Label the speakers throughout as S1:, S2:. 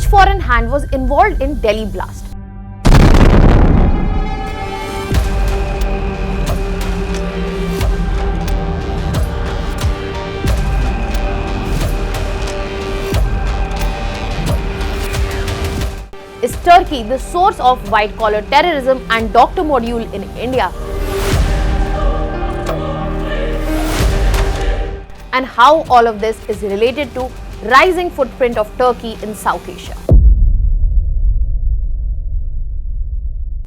S1: foreign hand was involved in Delhi blast? Is Turkey the source of white-collar terrorism and doctor module in India? And how all of this is related to rising footprint of Turkey in South Asia.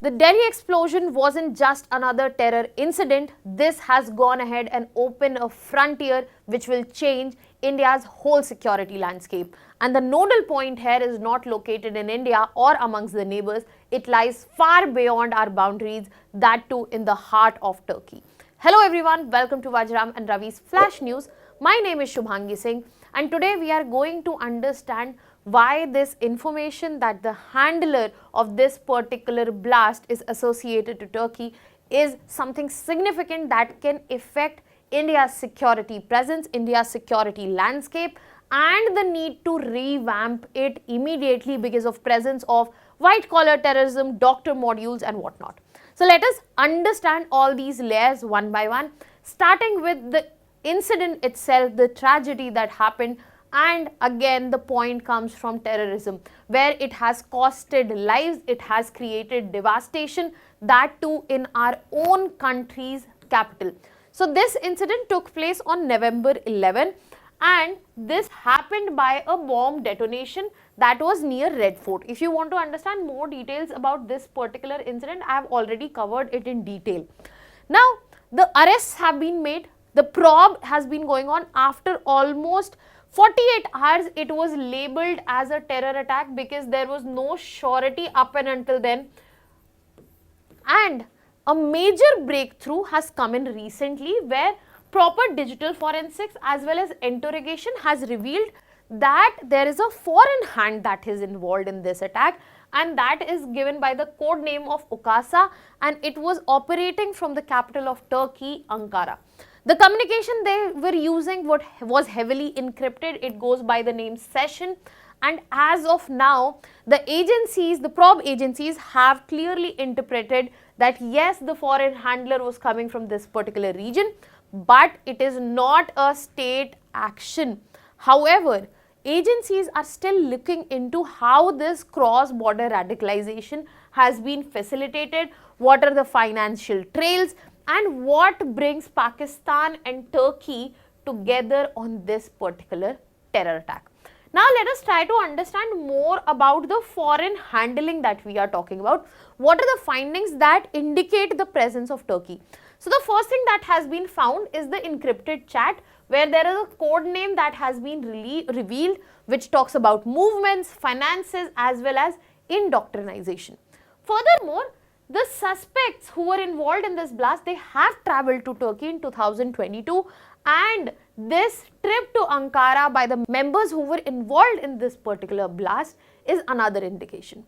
S1: The Delhi explosion wasn't just another terror incident. This has gone ahead and opened a frontier which will change India's whole security landscape. And the nodal point here is not located in India or amongst the neighbors. It lies far beyond our boundaries, that too in the heart of Turkey. Hello everyone, welcome to Vajram and Ravi's Flash News. My name is Shubhangi Singh, and today we are going to understand why this information that the handler of this particular blast is associated to Turkey is something significant that can affect India's security presence, India's security landscape, and the need to revamp it immediately because of presence of white-collar terrorism, doctor modules and whatnot. So let us understand all these layers one by one, starting with the incident itself, the tragedy that happened, and again the point comes from terrorism, where it has costed lives, it has created devastation, that too in our own country's capital. So this incident took place on November 11, and this happened by a bomb detonation that was near Red Fort. If you want to understand more details about this particular incident, I have already covered it in detail. Now, the arrests have been made. The probe has been going on. After almost 48 hours, it was labeled as a terror attack because there was no surety up and until then. And a major breakthrough has come in recently, where proper digital forensics as well as interrogation has revealed that there is a foreign hand that is involved in this attack, and that is given by the code name of Ukasa, and it was operating from the capital of Turkey, Ankara. The communication they were using was heavily encrypted. It goes by the name session, and as of now, the probe agencies have clearly interpreted that yes, the foreign handler was coming from this particular region, but it is not a state action. However, agencies are still looking into how this cross-border radicalization has been facilitated, what are the financial trails, and what brings Pakistan and Turkey together on this particular terror attack. Now let us try to understand more about the foreign handling that we are talking about. What are the findings that indicate the presence of Turkey? So the first thing that has been found is the encrypted chat, where there is a code name that has been revealed which talks about movements, finances as well as indoctrination. Furthermore, the suspects who were involved in this blast, they have travelled to Turkey in 2022, and this trip to Ankara by the members who were involved in this particular blast is another indication.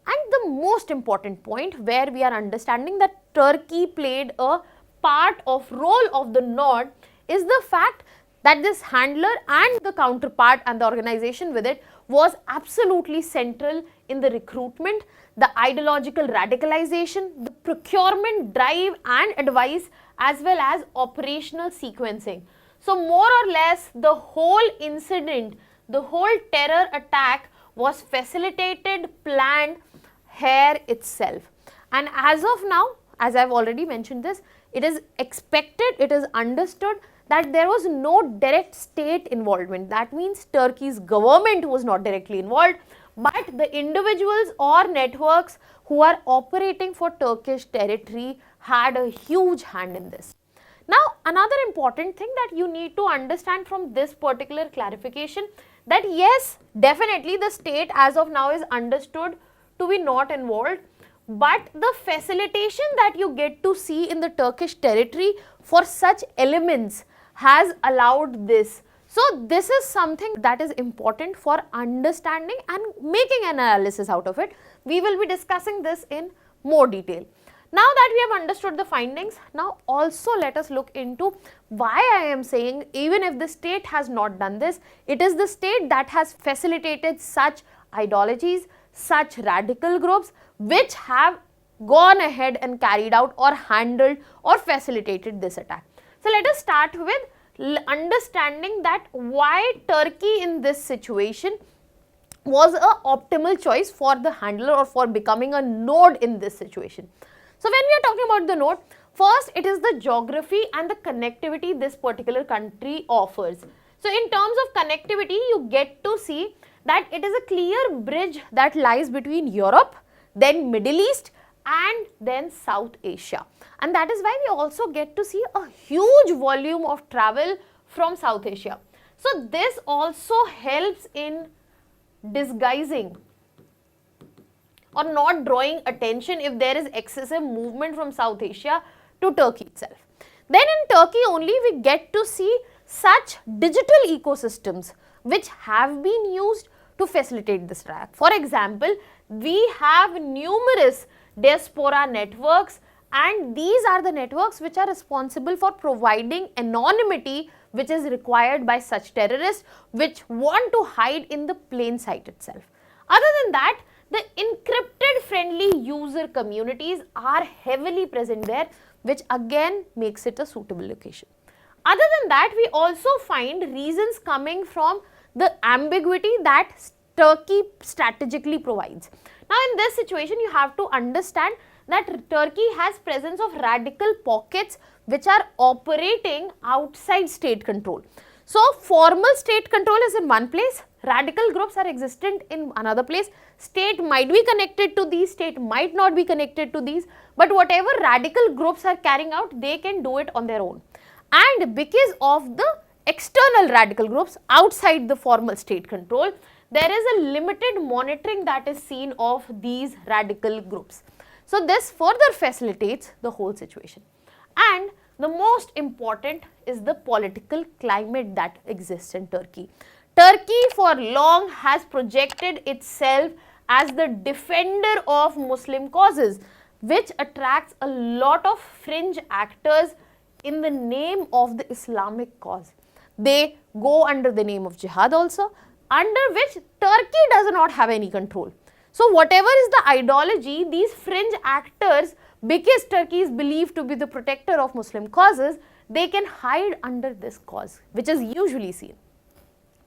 S1: And the most important point where we are understanding that Turkey played a role of the nod is the fact that this handler and the counterpart and the organization with it was absolutely central in the recruitment, the ideological radicalization, the procurement drive and advice, as well as operational sequencing. So more or less the whole incident, the whole terror attack was facilitated, planned here itself. And as of now, as I've already mentioned this, it is expected, it is understood that there was no direct state involvement. That means Turkey's government was not directly involved, but the individuals or networks who are operating for Turkish territory had a huge hand in this. Now, another important thing that you need to understand from this particular clarification, that yes, definitely the state as of now is understood to be not involved, but the facilitation that you get to see in the Turkish territory for such elements has allowed this. So this is something that is important for understanding and making an analysis out of it. We will be discussing this in more detail. Now that we have understood the findings, now also let us look into why I am saying even if the state has not done this, it is the state that has facilitated such ideologies, such radical groups which have gone ahead and carried out or handled or facilitated this attack. So let us start with understanding that why Turkey in this situation was an optimal choice for the handler or for becoming a node in this situation. So when we are talking about the node, first it is the geography and the connectivity this particular country offers. So in terms of connectivity, you get to see that it is a clear bridge that lies between Europe, then Middle East and then South Asia. And that is why we also get to see a huge volume of travel from South Asia. So this also helps in disguising or not drawing attention if there is excessive movement from South Asia to Turkey itself. Then in Turkey only we get to see such digital ecosystems which have been used to facilitate this track. For example, we have numerous diaspora networks, and these are the networks which are responsible for providing anonymity which is required by such terrorists which want to hide in the plain sight itself. Other than that, the encrypted friendly user communities are heavily present there, which again makes it a suitable location. Other than that, we also find reasons coming from the ambiguity that Turkey strategically provides. Now in this situation, you have to understand that Turkey has presence of radical pockets which are operating outside state control. So formal state control is in one place, radical groups are existent in another place. State might be connected to these, state might not be connected to these, but whatever radical groups are carrying out, they can do it on their own. And because of the external radical groups outside the formal state control, there is a limited monitoring that is seen of these radical groups. So this further facilitates the whole situation. And the most important is the political climate that exists in Turkey. Turkey for long has projected itself as the defender of Muslim causes, which attracts a lot of fringe actors in the name of the Islamic cause. They go under the name of jihad also, under which Turkey does not have any control. So whatever is the ideology, these fringe actors, because Turkey is believed to be the protector of Muslim causes, they can hide under this cause, which is usually seen.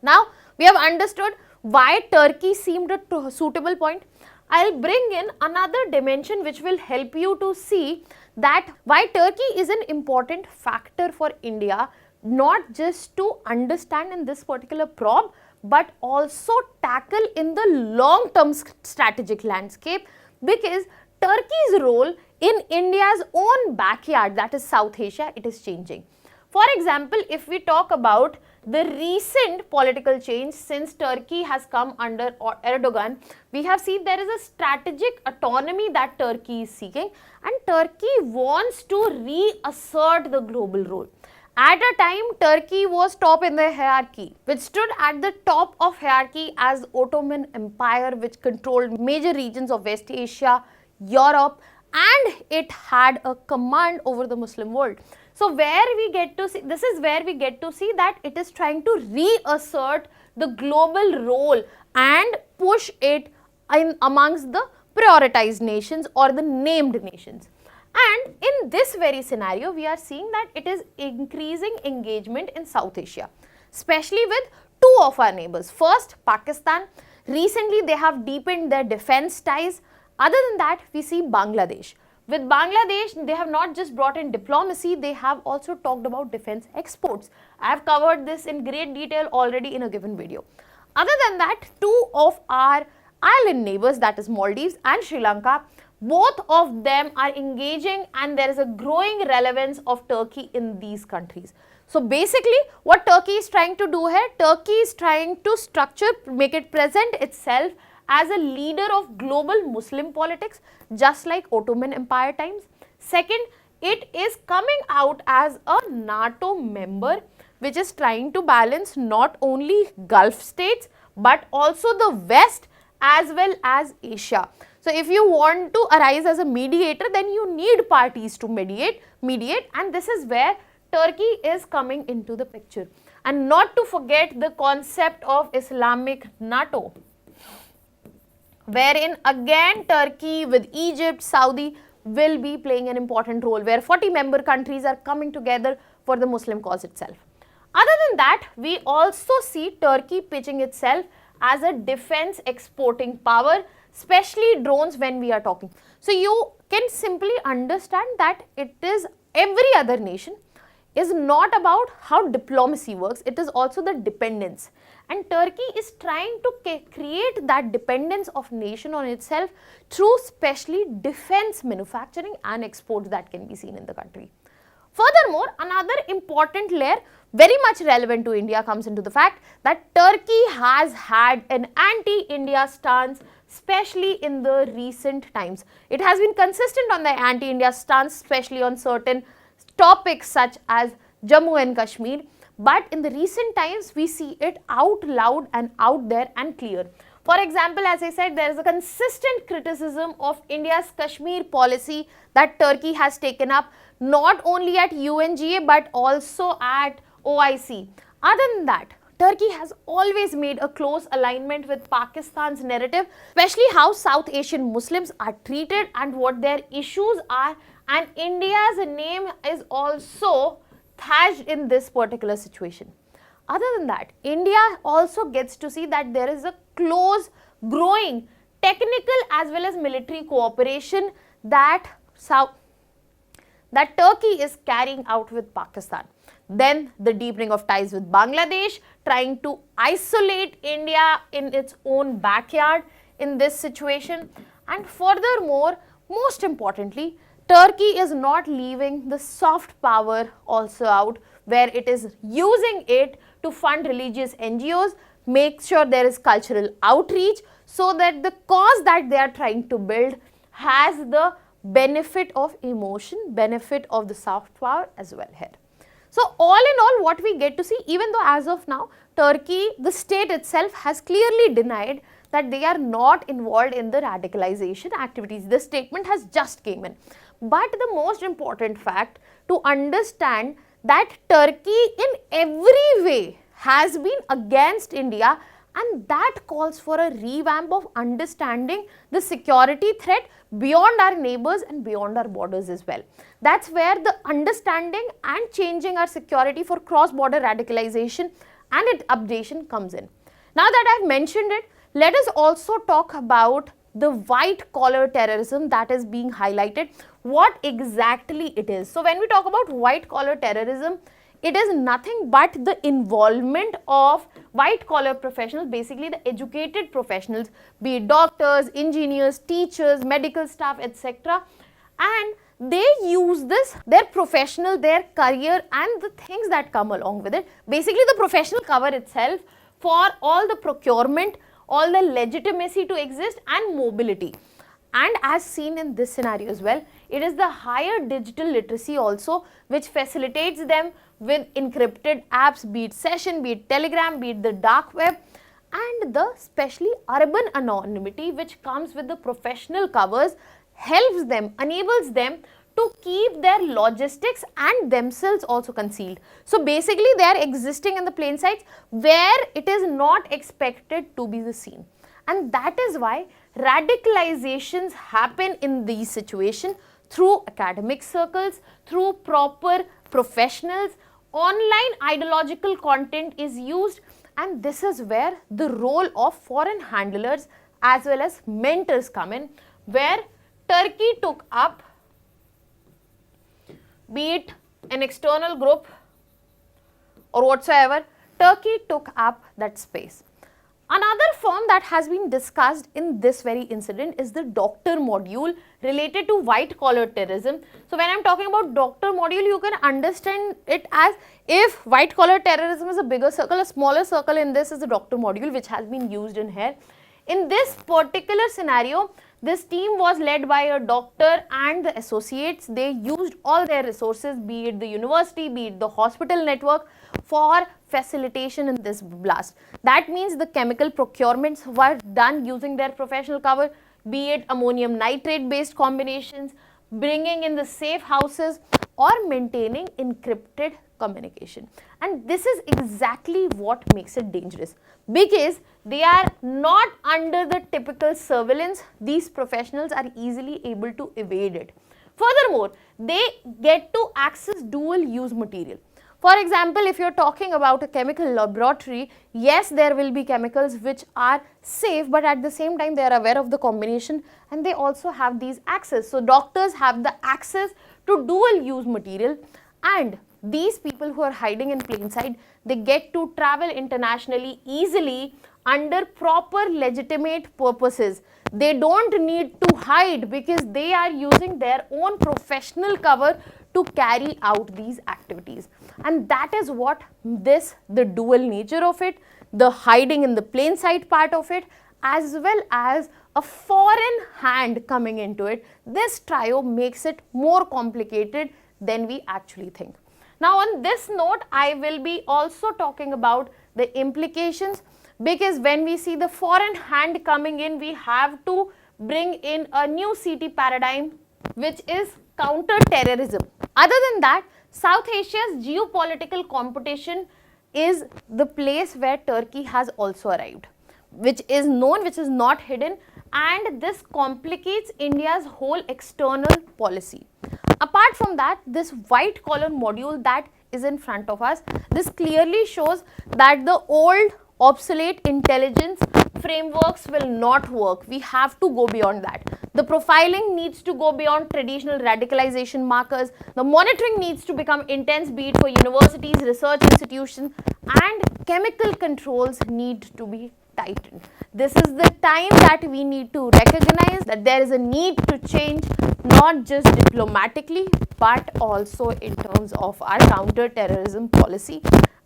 S1: Now we have understood why Turkey seemed a suitable point. I'll bring in another dimension which will help you to see that why Turkey is an important factor for India, not just to understand in this particular probe, but also tackle in the long-term strategic landscape, because Turkey's role in India's own backyard, that is South Asia, it is changing. For example, if we talk about the recent political change since Turkey has come under Erdogan, we have seen there is a strategic autonomy that Turkey is seeking, and Turkey wants to reassert the global role. At a time, Turkey was top in the hierarchy, which stood at the top of hierarchy as Ottoman Empire, which controlled major regions of West Asia, Europe, and it had a command over the Muslim world. So where we get to see, this is where we get to see that it is trying to reassert the global role and push it in amongst the prioritized nations or the named nations. And in this very scenario, we are seeing that it is increasing engagement in South Asia, especially with two of our neighbors. First, Pakistan. Recently, they have deepened their defense ties. Other than that, we see Bangladesh. With Bangladesh, they have not just brought in diplomacy, they have also talked about defense exports. I have covered this in great detail already in a given video. Other than that, two of our island neighbors, that is Maldives and Sri Lanka, both of them are engaging, and there is a growing relevance of Turkey in these countries. So basically, what Turkey is trying to do here, Turkey is trying to structure, make it present itself as a leader of global Muslim politics, just like Ottoman Empire times. Second, it is coming out as a NATO member, which is trying to balance not only Gulf states, but also the West as well as Asia. So if you want to arise as a mediator, then you need parties to mediate, and this is where Turkey is coming into the picture. And not to forget the concept of Islamic NATO. wherein again Turkey with Egypt, Saudi will be playing an important role, where 40 member countries are coming together for the Muslim cause itself. Other than that, we also see Turkey pitching itself as a defense exporting power, especially drones when we are talking. So you can simply understand that it is every other nation is not about how diplomacy works, it is also the dependence. And Turkey is trying to create that dependence of nation on itself through specially defense manufacturing and exports that can be seen in the country. Furthermore, another important layer very much relevant to India comes into the fact that Turkey has had an anti-India stance, especially in the recent times. It has been consistent on the anti-India stance, especially on certain topics such as Jammu and Kashmir. But in the recent times, we see it out loud and out there and clear. For example, as I said, there is a consistent criticism of India's Kashmir policy that Turkey has taken up, not only at UNGA but also at OIC. Other than that, Turkey has always made a close alignment with Pakistan's narrative, especially how South Asian Muslims are treated and what their issues are, and India's name is also thatched in this particular situation. Other than that, India also gets to see that there is a close, growing technical as well as military cooperation that Turkey is carrying out with Pakistan. Then the deepening of ties with Bangladesh, trying to isolate India in its own backyard in this situation. And furthermore, most importantly, Turkey is not leaving the soft power also out, where it is using it to fund religious NGOs, make sure there is cultural outreach, so that the cause that they are trying to build has the benefit of emotion, benefit of the soft power as well here. So all in all, what we get to see, even though as of now, Turkey, the state itself has clearly denied that they are not involved in the radicalization activities. This statement has just came in. But the most important fact to understand that Turkey in every way has been against India, and that calls for a revamp of understanding the security threat beyond our neighbors and beyond our borders as well. That's where the understanding and changing our security for cross-border radicalization and its updation comes in. Now that I've mentioned it, let us also talk about the white collar terrorism that is being highlighted, what exactly it is. So when we talk about white collar terrorism, it is nothing but the involvement of white collar professionals, basically the educated professionals, be it doctors, engineers, teachers, medical staff, etc. And they use this, their professional, their career and the things that come along with it, basically the professional cover itself, for all the procurement, all the legitimacy to exist and mobility. And as seen in this scenario as well, it is the higher digital literacy also which facilitates them with encrypted apps, be it session, be it telegram, be it the dark web, and the especially urban anonymity which comes with the professional covers helps them, enables them to keep their logistics and themselves also concealed. So basically they are existing in the plain sight where it is not expected to be the scene. And that is why radicalizations happen in these situations through academic circles, through proper professionals. Online ideological content is used, and this is where the role of foreign handlers as well as mentors come in, where Turkey took up, be it an external group or whatsoever, Turkey took up that space. Another firm that has been discussed in this very incident is the doctor module related to white collar terrorism. So when I'm talking about doctor module, you can understand it as if white collar terrorism is a bigger circle, a smaller circle in this is the doctor module which has been used in here. In this particular scenario, this team was led by a doctor and the associates. They used all their resources, be it the university, be it the hospital network, for facilitation in this blast. That means the chemical procurements were done using their professional cover, be it ammonium nitrate based combinations, bringing in the safe houses, or maintaining encrypted communication. And this is exactly what makes it dangerous, because they are not under the typical surveillance. These professionals are easily able to evade it. Furthermore, they get to access dual use material. For example, if you're talking about a chemical laboratory, yes, there will be chemicals which are safe, but at the same time they are aware of the combination and they also have these access. So doctors have the access to dual use material, and these people who are hiding in plain sight, they get to travel internationally easily under proper legitimate purposes. They don't need to hide because they are using their own professional cover to carry out these activities. And that is what the dual nature of it, the hiding in the plain sight part of it, as well as a foreign hand coming into it, this trio makes it more complicated than we actually think. Now on this note, I will be also talking about the implications, because when we see the foreign hand coming in, we have to bring in a new CT paradigm, which is counter-terrorism. Other than that, South Asia's geopolitical competition is the place where Turkey has also arrived, which is known, which is not hidden, and this complicates India's whole external policy. Apart from that, this white collar module that is in front of us, this clearly shows that the old obsolete intelligence frameworks will not work. We have to go beyond that. The profiling needs to go beyond traditional radicalization markers. The monitoring needs to become intense, be it for universities, research institutions, and chemical controls need to be tightened. This is the time that we need to recognize that there is a need to change, not just diplomatically, but also in terms of our counter-terrorism policy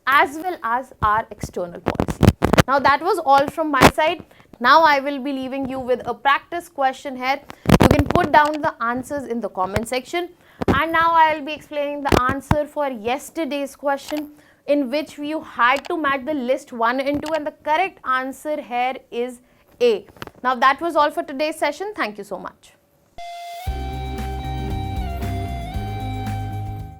S1: as well as our external policy. Now that was all from my side. Now I will be leaving you with a practice question here. You can put down the answers in the comment section. And now I will be explaining the answer for yesterday's question, in which you had to match the list 1 and 2, and the correct answer here is A. Now that was all for today's session. Thank you so much.